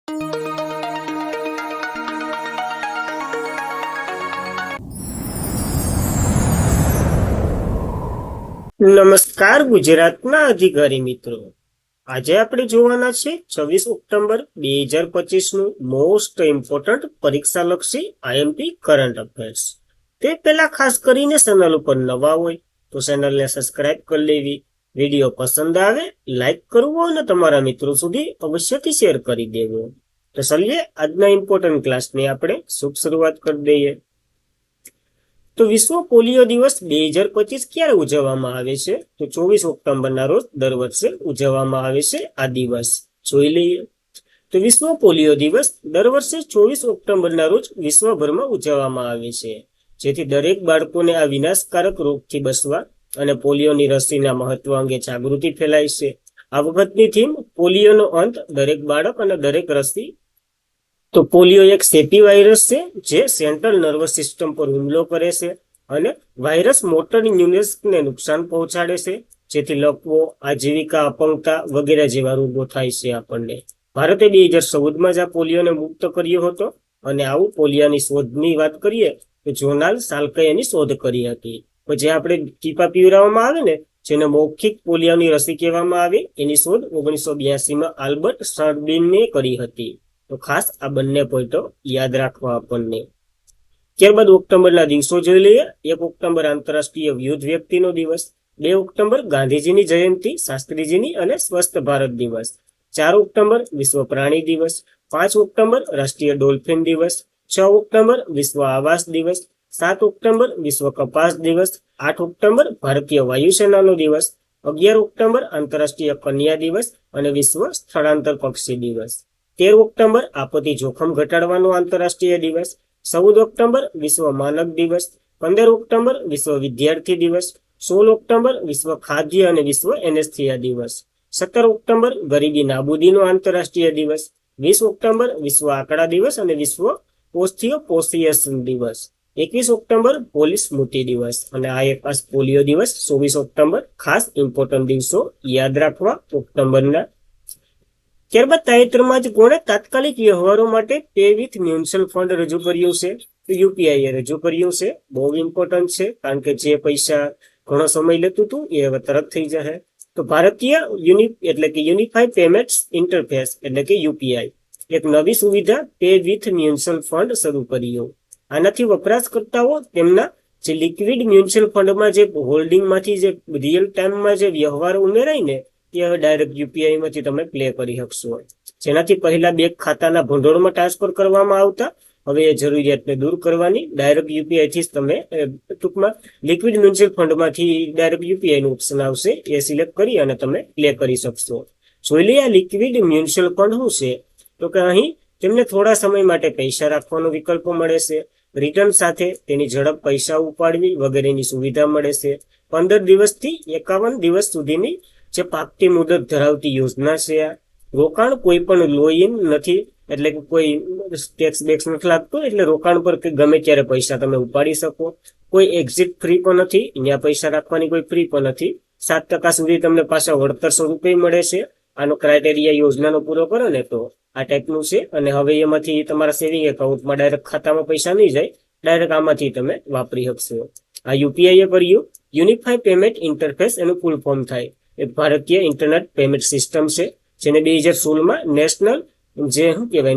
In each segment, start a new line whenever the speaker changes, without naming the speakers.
નમસ્કાર ગુજરાતના અધિકારી મિત્રો, આજે આપણે જોવાના છે 26 ઓક્ટોબર 2025 નું મોસ્ટ ઇમ્પોર્ટન્ટ પરીક્ષાલક્ષી આઈએમપી કરંટ અફેર્સ. તે પહેલા ખાસ કરીને ચેનલ ઉપર નવા હોય તો ચેનલને સબસ્ક્રાઇબ કરી લેવી, વિડીયો પસંદ આવે લાઈક કરવો અને તમારા મિત્રો સુધી અવશ્યથી શેર કરી દેવો. તો ચલીએ આજના ઇમ્પોર્ટન્ટ ક્લાસની આપણે શુભ શરૂઆત કરી દઈએ. તો વિશ્વ પોલિયો દિવસ 2025 ક્યારે ઉજવવામાં આવે છે? તો 24 ઓક્ટોબરના રોજ દર વર્ષે ઉજવવામાં આવે છે આ દિવસ. જોઈ લઈએ. તો વિશ્વ પોલિયો દિવસ દર વર્ષે 24 ઓક્ટોબરના રોજ વિશ્વભરમાં ઉજવવામાં આવે છે, જેથી દરેક બાળકોને આ વિનાશકારક રોગથી બચવા અને પોલિયોની રસીના મહત્વ અંગે જાગૃતિ ફેલાય છે. આ વખતની થીમ પોલિયોનો અંત, દરેક બાળક અને દરેક રસી. તો પોલિયો એક ચેપી વાયરસ છે જે સેન્ટ્રલ નર્વસ સિસ્ટમ પર હુમલો કરે છે અને વાયરસ મોટર ન્યુરોન્સને નુકસાન પહોંચાડે છે, જેથી લકવો, આજીવિકા, અપંગતા વગેરે જેવા રોગો થાય છે આપણને. ભારતે 2014માં જ આ પોલિયોને મુક્ત કર્યો હતો અને આવું પોલિયોની શોધની વાત કરીએ તો જોનાલ સાલ્કે એની શોધ કરી હતી. જે આપણે ટીપા પીવડાવવામાં આવે ને, જેને મૌખિક પોલિયોની રસી કહેવામાં આવે, એની શોધ 1982માં આલ્બર્ટ સ્ટર્ડિનને કરી હતી. તો ખાસ આ બંને પોઈન્ટો યાદ રાખવા આપણને. ત્યારબાદ ઓક્ટોબરના દિવસો જોઈ લઈએ. 1 ઓક્ટોબર આંતરરાષ્ટ્રીય વૃદ્ધ વ્યક્તિનો દિવસ, 2 ઓક્ટોબર ગાંધીજીની જયંતિ, શાસ્ત્રીજીની અને સ્વસ્થ ભારત દિવસ, 4 ઓક્ટોબર વિશ્વ પ્રાણી દિવસ, 5 ઓક્ટોબર રાષ્ટ્રીય ડોલ્ફિન દિવસ, 6 ઓક્ટોબર વિશ્વ આવાસ દિવસ, 7 ઓક્ટોબર વિશ્વ કપાસ દિવસ, 8 ઓક્ટોબર ભારતીય વાયુસેનાનો દિવસ, 11 ઓક્ટોબર આંતરરાષ્ટ્રીય કન્યા દિવસ અને વિશ્વ સ્થળાંતર પક્ષી દિવસ, 13 ઓક્ટોબર આપત્તિ જોખમ ઘટાડવાનો આંતરરાષ્ટ્રીય દિવસ, 14 ઓક્ટોબર વિશ્વ માનક દિવસ, 15 ઓક્ટોબર વિશ્વ વિદ્યાર્થી દિવસ, 16 ઓક્ટોબર વિશ્વ ખાદ્ય અને વિશ્વ એનેસ્થિયા દિવસ, 17 ઓક્ટોબર ગરીબી નાબૂદીનો આંતરરાષ્ટ્રીય દિવસ, 20 ઓક્ટોબર વિશ્વ આંકડા દિવસ અને વિશ્વ ઓસ્ટિયોપોસિએશન દિવસ, 21 ઓક્ટોબર પોલીસ સ્મૃતિ દિવસ અને આ એક ખાસ પોલિયો દિવસ 24 ઓક્ટોબર. ખાસ ઇમ્પોર્ટન્ટ દિવસો યાદ રાખવા ઓક્ટોબરના. ત્યારબાદ તાજેતરમાં જ કોણે તાત્કાલિક વ્યવહારો માટે પે વિથ મ્યુચ્યુઅલ ફંડ રજૂ કર્યું છે? તો યુપીઆઈ એ રજૂ કર્યું છે. બહુ ઇમ્પોર્ટન્ટ છે, કારણ કે જે પૈસા ઘણો સમય લેતું હતું એ હવે તરત થઈ જશે. તો ભારતીય યુનિફાઈડ પેમેન્ટ્સ ઇન્ટરફેસ એટલે કે યુપીઆઈ એક નવી સુવિધા પે વિથ મ્યુચ્યુઅલ ફંડ શરૂ કર્યું. આનાથી વપરાશકર્તાઓ તેમના જે લિક્વિડ મ્યુચ્યુઅલ ફંડમાં જે હોલ્ડિંગમાંથી જે રિયલ ટાઈમમાં જે વ્યવહાર ઉમેરાય ને, તે ડાયરેક્ટ યુપીઆઈમાંથી તમે પ્લે કરી શકશો. જેનાથી પહેલા બેંક ખાતાના ભંડોળમાં ટ્રાન્સફર કરવામાં આવતા, હવે એ જરૂરિયાતને દૂર કરવાની ડાયરેક્ટ યુપીઆઈથી જ તમે ટૂંકમાં લિક્વિડ મ્યુચ્યુઅલ ફંડમાંથી ડાયરેક્ટ યુપીઆઈનું ઓપ્શન આવશે, એ સિલેક્ટ કરી અને તમે પ્લે કરી શકશો. જોઈ લઈએ આ લિક્વિડ મ્યુચ્યુઅલ ફંડ શું છે. તો કે અહીં તેમને થોડા સમય માટે પૈસા રાખવાનો વિકલ્પ મળે છે, રિટર્ન સાથે તેની ઝડપ, પૈસા ઉપાડવી વગેરેની સુવિધા મળે છે. 15 દિવસથી 51 દિવસ સુધીની જે પાકતી મુદત ધરાવતી યોજના છે. આ રોકાણ કોઈ પણ લોઈન નથી, એટલે કે કોઈ ટેક્સ બેક્સ નથી લાગતો, એટલે રોકાણ પર ગમે ત્યારે પૈસા તમે ઉપાડી શકો. કોઈ એક્ઝિટ ફ્રી પણ નથી, અહીંયા પૈસા રાખવાની કોઈ ફ્રી પણ નથી. 7% સુધી તમને પાછા વળતર સ્વરૂપે મળે છે. આનો ક્રાઇટેરિયા યોજનાનો પૂરો કરો ને તો આ ટાઈપનું છે. અને હવે એમાંથી તમારા સેવિંગ એકાઉન્ટમાં ડાયરેક્ટ ખાતામાં પૈસા નહીં જાય, ડાયરેક્ટ આમાંથી તમે વાપરી શકશો. આ યુપીઆઈ કર્યું યુનિફાઈડ પેમેન્ટ ઇન્ટરફેસ, એનું ફૂલ ફોર્મ થાય એ ભારતીય ઇન્ટરનેટ પેમેન્ટ સિસ્ટમ છે, જેને 2016માં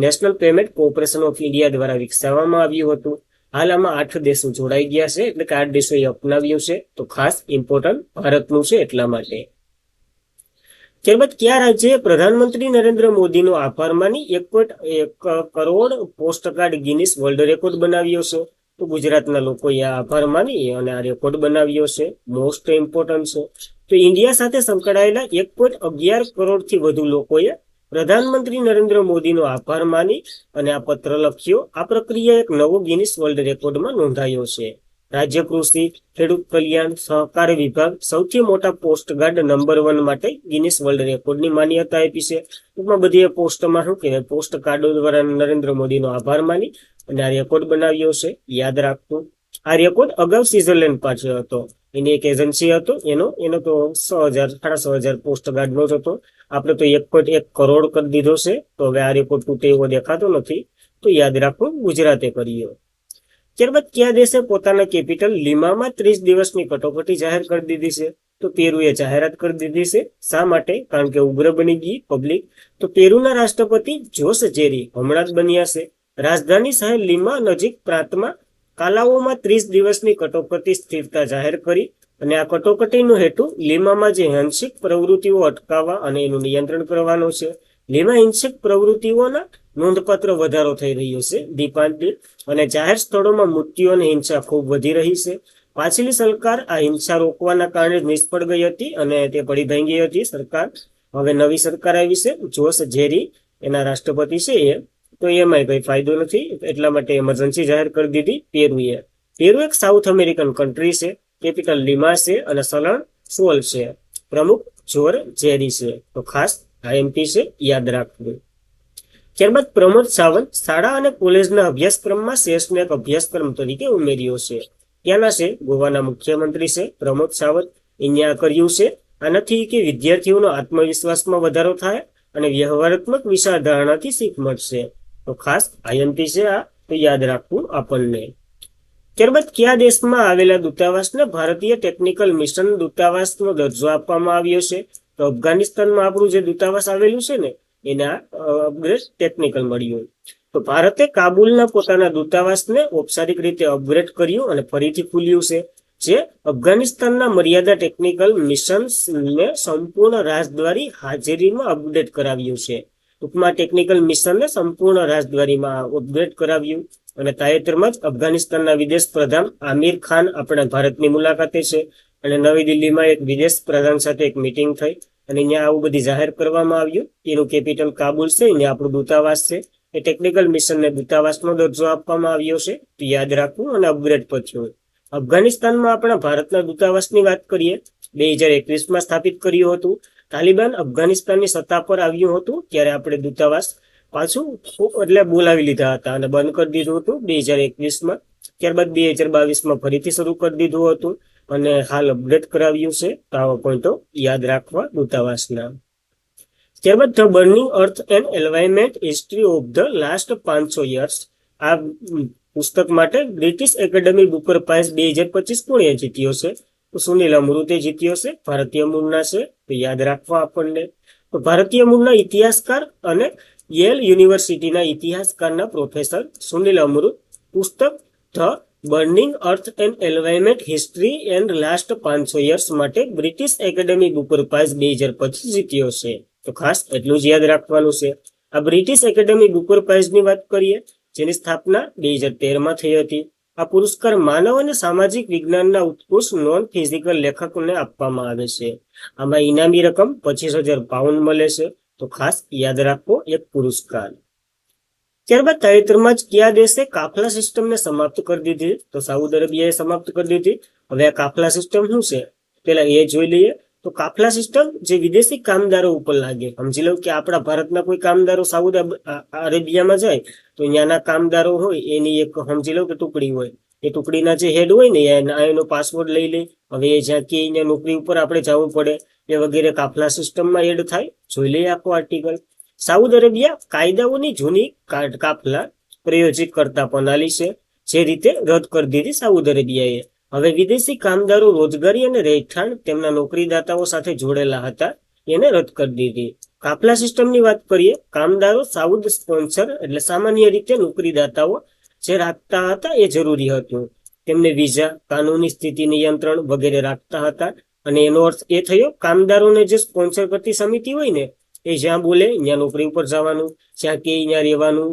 national payment corporation of India દ્વારા વિકસાવવામાં આવ્યું હતું. હાલ આમાં 8 દેશો જોડાઈ ગયા છે, એટલે કે 8 દેશોએ અપનાવ્યું છે. તો ખાસ ઇમ્પોર્ટન્ટ ભારતનું છે એટલા માટે. ત્યારબાદ કયા રાજ્યએ પ્રધાનમંત્રી નરેન્દ્ર મોદીનો આભાર માની 1.1 crore postcard Guinness world record બનાવ્યો છે? તો ગુજરાતના લોકોએ આભાર માની અને આ રેકોર્ડ બનાવ્યો છે. મોસ્ટ ઇમ્પોર્ટન્ટ છે. તો ઇન્ડિયા સાથે સંકળાયેલા 1.11 કરોડથી વધુ લોકોએ પ્રધાનમંત્રી નરેન્દ્ર મોદીનો આભાર માની અને આ પત્ર લખ્યો. આ પ્રક્રિયા એક નવો ગિનિસ વર્લ્ડ રેકોર્ડમાં નોંધાયો છે. રાજ્ય કૃષિ, ખેડૂત કલ્યાણ, સહકાર વિભાગ સૌથી મોટા પોસ્ટકાર્ડ નંબર 1 માટે ગિનિસ વર્લ્ડ રેકોર્ડની માન્યતા આપી છે. ટૂંકમાં બધી પોસ્ટમાં શું કહેવાય, પોસ્ટકાર્ડો દ્વારા નરેન્દ્ર મોદીનો આભાર માની અને આ રેકોર્ડ બનાવ્યો છે. યાદ રાખવું. આ રેકોર્ડ અગાઉ સ્વિટ્ઝરલેન્ડ પાસે હતો. એની એક એજન્સી હતો, એનો તો 6,000 પોસ્ટ ગાર્ડનો જ હતો. આપણે તો 1.1 કરોડ કરી દીધો છે. તો હવે આ રેકોર્ડ તૂટે એવો દેખાતો નથી. તો યાદ રાખવું, ગુજરાતે કર્યો. ત્યારબાદ કયા દેશે પોતાના કેપિટલ લીમામાં 30 દિવસની કટોકટી જાહેર કરી દીધી છે? તો પેરુએ જાહેરાત કરી દીધી છે. શા માટે? કારણ કે ઉગ્ર બની ગઈ પબ્લિક. તો પેરુના રાષ્ટ્રપતિ જોસ જેરી હમણાં જ બન્યા છે. રાજધાની શહેર લીમા નજીક પ્રાંતમાં કાલાઓમાં 30 દિવસની કટોકટી સ્થિરતા જાહેર કરી. અને આ કટોકટીનો હેતુ લીમામાં જે હિંસક પ્રવૃત્તિઓ અટકાવવા અને એનું નિયંત્રણ કરવાનો છે. લીમા હિંસક પ્રવૃત્તિઓના નોંધપાત્ર વધારો થઈ રહ્યો છે દીપાંતિ, અને જાહેર સ્થળોમાં મૃત્યુ અને હિંસા ખૂબ વધી રહી છે. પાછલી સરકાર આ હિંસા રોકવાના કારણે નિષ્ફળ ગઈ હતી અને તે પડી ભાંગી હતી સરકાર. હવે નવી સરકાર આવી છે, જોસ જેરી એના રાષ્ટ્રપતિ છે એ. તો એમાં કઈ ફાયદો નથી, એટલા માટે એમરજન્સી જાહેર કરી દીધી પેરુએ. પેરુ એક સાઉથ અમેરિકન કન્ટ્રી છે. કેપિટલ લીમા છે અને ચલણ સોલ છે. પ્રમુખ જોર જેરી છે. તો ખાસ આઈએમપી છે, યાદ રાખવું. ત્યારબાદ પ્રમોદ સાવંત શાળા અને કોલેજના અભ્યાસક્રમમાં શેષને એક અભ્યાસક્રમ તરીકે ઉમેર્યો છે. ત્યાંના છે, ગોવાના મુખ્યમંત્રી છે પ્રમોદ સાવંત. અહીંયા કર્યું છે. આનાથી કે વિદ્યાર્થીઓનો આત્મવિશ્વાસમાં વધારો થાય અને વ્યવહારાત્મક વિચારધારણાથી શીખ મળશે. તો ખાસ આઈએમપી છે આ, તો યાદ રાખવું આપણને. ત્યારબાદ કયા દેશમાં આવેલા દૂતાવાસને ભારતીય ટેકનિકલ મિશન દૂતાવાસનો દરજ્જો આપવામાં આવ્યો છે? તો અફઘાનિસ્તાનમાં આપણું જે દૂતાવાસ આવેલું છે ને, એના અપગ્રેડ ટેકનિકલ મળ્યું. તો ભારતે કાબુલના પોતાના દૂતાવાસને ઔપચારિક રીતે અપગ્રેડ કર્યું અને ફરીથી ખુલ્યું છે, જે અફઘાનિસ્તાનના મર્યાદા ટેકનિકલ મિશનને સંપૂર્ણ રાજદ્વારી હાજરીમાં અપગ્રેડ કરાવ્યું છે. ટૂંકમાં ટેકનિકલ મિશનને સંપૂર્ણ રાજદ્વારીમાં અપગ્રેડ કરાવ્યું. અને તાજેતરમાં જ અફઘાનિસ્તાનના વિદેશ પ્રધાન આમિર ખાન આપણા ભારતની મુલાકાતે છે. અને નવી દિલ્હીમાં એક વિદેશ પ્રધાન સાથે એક મિટિંગ થઈ અને અહીંયા આવું બધી જાહેર કરવામાં આવ્યું. એનું કેપિટલ કાબુલ છે, અહીંયા આપણું દૂતાવાસ છે. એ ટેકનિકલ મિશનને દૂતાવાસનો દરજ્જો આપવામાં આવ્યો છે, તો યાદ રાખવું. અને અપગ્રેડ પછી અફઘાનિસ્તાનમાં આપણા ભારતના દૂતાવાસની વાત કરીએ, 2021માં સ્થાપિત કર્યું હતું. તાલિબાન અફઘાનિસ્તાનની સત્તા પર આવ્યું હતું ત્યારે આપણે દૂતાવાસ પાછું એટલે બોલાવી લીધા હતા અને બંધ કરી દીધું હતું 2021માં. ત્યારબાદ 2022માં ફરીથી શરૂ કરી દીધું હતું અને હાલ અપડેટ કરાવ્યું છે. તો આવા પોઈન્ટો યાદ રાખવા દૂતાવાસના. ત્યારબાદ the burning earth and environment history of the last 500 years. આ પુસ્તક માટે બ્રિટિશ એકેડેમી બુકર પ્રાઇઝ 2025 કોણે જીત્યો છે? તો સુનિલ અમૃતે જીત્યો છે. ભારતીય મૂળના છે, તો યાદ રાખવા આપણને. તો ભારતીય મૂળના ઇતિહાસકાર અને યેલ યુનિવર્સિટીના ઇતિહાસકારના પ્રોફેસર સુનિલ અમૃત પુસ્તક the burning earth and environment history and last 500 years માટે બ્રિટિશ એકેડેમી બુકર પ્રાઇઝ 2025 જીત્યો છે. તો ખાસ એટલું જ યાદ રાખવાનું છે. આ બ્રિટિશ એકેડેમી બુકર પ્રાઇઝની વાત કરીએ, જેની સ્થાપના 2013માં થઈ હતી. આ પુરસ્કાર માનવ અને સામાજિક વિજ્ઞાનના ઉત્કૃષ્ટ નોન ફિઝિકલ લેખકોને આપવામાં આવે છે. આમાં ઇનામી રકમ 25,000 પાઉન્ડ મળે છે. તો ખાસ યાદ રાખવો એક પુરસ્કાર. ત્યારબાદ તાજેતરમાં જ કયા દેશે કાફલા સિસ્ટમને સમાપ્ત કરી દીધી? તો સાઉદી અરેબિયાએ સમાપ્ત કરી દીધી. હવે આ કાફલા સિસ્ટમ શું છે પેલા એ જોઈ લઈએ. તો કાફલા સિસ્ટમ જે વિદેશી કામદારો ઉપર લાગે. સમજી લો કે આપણા ભારતના કોઈ કામદારો સાઉદી અરેબિયામાં જાય તો ત્યાંના કામદારો હોય એની એક સમજી લો કે ટુકડી હોય. એ ટુકડીના જે હેડ હોય ને એનો પાસવર્ડ લઈ લે. હવે એ જ્યાં કે અહીંયા નોકરી ઉપર આપણે જવું પડે એ વગેરે કાફલા સિસ્ટમમાં એડ થાય. જોઈ લઈએ આખો આર્ટિકલ. સાઉદી અરેબિયા કાયદાઓની જૂની કાફલા પ્રયોજિત કરતા પ્રણાલી છે, જે રીતે રદ કરી દીધી સાઉદી અરેબિયાએ. હવે વિદેશી કામદારો રોજગારી અને રહેઠાણ તેમના નોકરીદાતાઓ સાથે જોડેલા હતા, એને રદ કરી દીધી. કાફલા સિસ્ટમની વાત કરીએ, કામદારો સાઉદ સ્પોન્સર એટલે સામાન્ય રીતે નોકરીદાતાઓ જે રાખતા હતા એ જરૂરી હતું. તેમને વિઝા, કાનૂની સ્થિતિ નિયંત્રણ વગેરે રાખતા હતા. અને એનો અર્થ એ થયો, કામદારોને જે સ્પોન્સર કરતી સમિતિ હોય ને એ જ્યાં બોલે ત્યાં નોકરી ઉપર જવાનું, જ્યાં કે ત્યાં રહેવાનું.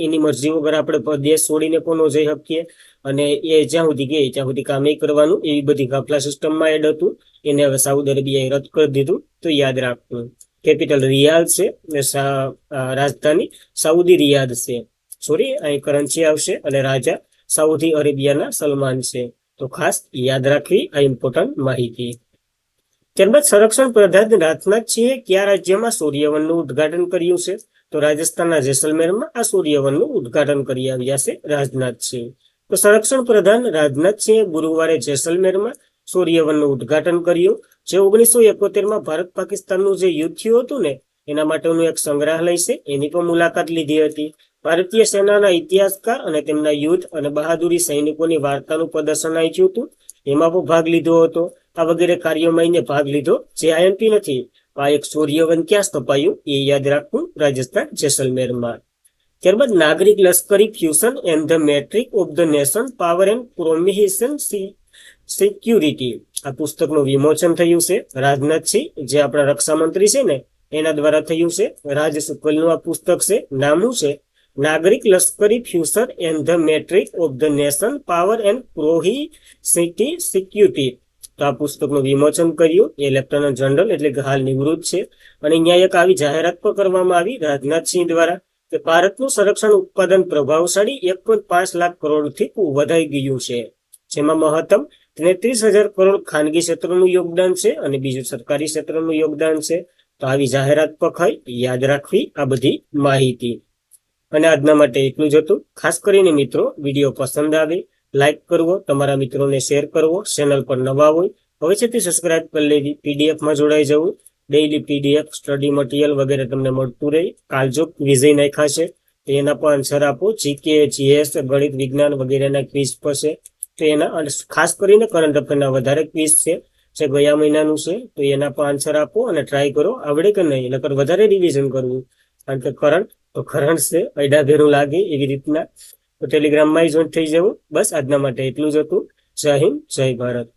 એની મરજી વગર આપણે દેશ છોડીને કોનો જઈ શકીએ અને એ જ્યાં સુધી ગઈ ત્યાં સુધી કામ કરવાનું. એવી બધી કાફલા સિસ્ટમમાં એડ હતું. એને હવે સાઉદી અરેબિયાએ રદ કરી દીધું. તો યાદ રાખવું. કેપિટલ રિયાદ છે, રાજધાની સાઉદી રિયાદ છે. સોરી, અહીં કરન્સી આવશે અને રાજા સાઉદી અરેબિયાના સલમાન છે. તો ખાસ યાદ રાખવી આ ઇમ્પોર્ટન્ટ માહિતી. ત્યારબાદ સંરક્ષણ પ્રધાન રાજનાથસિંહે કયા રાજ્યમાં સૂર્યવનનું ઉદ્ઘાટન કર્યું છે? તો રાજસ્થાનના જેસલમેરમાં આ સૂર્યવનનું ઉદ્ઘાટન કરી આવ્યા છે રાજનાથસિંહ. તો સંરક્ષણ પ્રધાન રાજનાથસિંહે ગુરુવારે જેસલમેરમાં સૂર્યવનનું ઉદ્ઘાટન કર્યું, જે 1971માં ભારત પાકિસ્તાનનું જે યુદ્ધ થયું હતું ને એના માટેનું એક સંગ્રહાલય છે, એની પણ મુલાકાત લીધી હતી. ભારતીય સેનાના ઇતિહાસકાર અને તેમના યુદ્ધ અને બહાદુરી સૈનિકોની વાર્તાનું પ્રદર્શન આપ્યું હતું, એમાં પણ ભાગ લીધો હતો. આ વગેરે કાર્યોમાં એને ભાગ લીધો, જે આઈએમપી નથી. આ એક સૂર્યવન ક્યાં સ્થપાયું એ યાદ રાખવું, રાજસ્થાન જેસલમેરમાં. ત્યારબાદ નાગરિક લશ્કરી fusion and the metric of the nation power and prohibition security, આ પુસ્તકનું વિમોચન થયું છે. રાજનાથસિંહ જે આપણા રક્ષામંત્રી છે ને એના દ્વારા થયું છે. રાજ શુક્લનું આ પુસ્તક છે. નામનું છે નાગરિક લશ્કરી fusion and the metric of the nation power and prosperity security. તો આ પુસ્તકનું વિમોચન કર્યું. એ લેફ્ટનન્ટ જનરલ એટલે કે હાલ નિવૃત્ત છે. અને અહીંયા એક આવી જાહેરાત પણ કરવામાં આવી રાજનાથસિંહ દ્વારા કે ભારતનું સંરક્ષણ ઉત્પાદન પ્રભાવશાળી 1.5 લાખ કરોડથી વધાઈ ગયું છે, જેમાં મહત્તમ 33,000 કરોડ ખાનગી ક્ષેત્રનું યોગદાન છે અને બીજું સરકારી ક્ષેત્રનું યોગદાન છે. તો આવી જાહેરાત પણ યાદ રાખવી આ બધી માહિતી. અને આજના માટે એટલું જ હતું. ખાસ કરીને મિત્રો, વિડીયો પસંદ આવે લાઈક કરવો, તમારા મિત્રોને શેર કરવો, ચેનલ પર નવા હોય હવે છે તે સબસ્ક્રાઇબ કરી લેવી, પીડીએફમાં જોડાઈ જવું. ડેઈલી પીડીએફ સ્ટડી મટીરિયલ વગેરે તમને મળતું રહે. કાલ જો વિષય નાખ્યા છે તો એના પણ આન્સર આપો. જીકે, જીએસ, ગણિત, વિજ્ઞાન વગેરેના ક્વિઝ છે તો એના, અને ખાસ કરીને કરંટ અફેરના વધારે ક્વિઝ છે જે ગયા મહિનાનું છે, તો એના પણ આન્સર આપો અને ટ્રાય કરો આવડે કે નહીં, નકર વધારે રિવિઝન કરવું, કારણ કે કરંટ છે, અડા ભેરું લાગે એવી રીતના. તો ટેલિગ્રામમાં જોઈન્ટ થઈ જવું. બસ આજના માટે એટલું જ હતું. જય હિન્દ, જય ભારત.